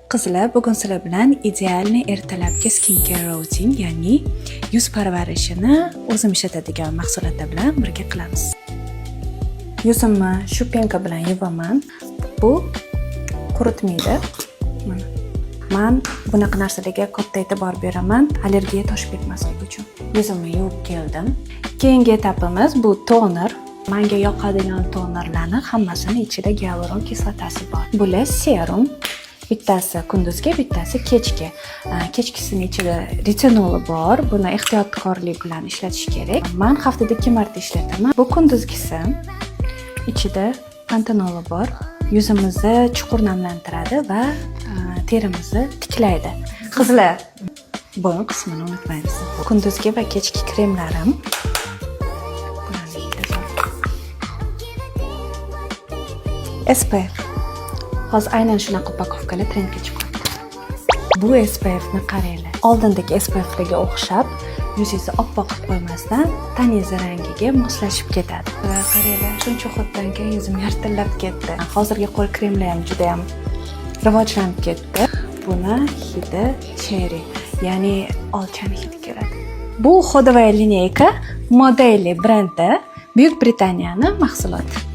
Qizlar, bugun sizlar bilan idealniy ertalabki skincare routine, ya'ni yuz parvarishini o'zim ishlatadigan mahsulotlar bilan birga qilamiz. Yuzimni shu penka bilan yuvaman. Bu quritmaydi. Mana. Men bunaqa narsalarga katta e'tibor beraman, allergiya toshib ketmasligi uchun. Yuzimni yuvib keldim. Keyingi etapimiz bu toner. Menga yoqadigan tonerlarning hammasini ichida gialuron kislotasi bor. Bular serum. Bittasi kunduzgi, bittasi kechki. Kechkisini ichida retinoli bor. Buni ehtiyotkorlik bilan ishlatish kerak. Men haftada 2 marta ishlataman. Bu kunduzgisi. Ichida pantenoli bor. Yuzimizni chuqur namlantiradi va terimizni tiklaydi. Qizlar, bu qismini unutmaymiz. Kunduzgi va kechki kremlarim. SPF. Hozir aynan shunaqa upakovkalar trendga chiqdi. Bu SPF ni qaranglar. Oldindagi SPF larga o'xshab, yuzingizni oppoq qilib qo'ymasdan, taningiz rangiga moslashib ketadi. Va qaranglar, shuncha vaqtdan keyin yuzim yartillab ketdi. Hozirgi qo'l kremlar ham juda ham rivojlanib ketdi. Buni hidi cherry, ya'ni olchani hidi keladi. Bu Hodovaya lineyka Modeli brendi Buyuk Britaniyaning mahsuloti.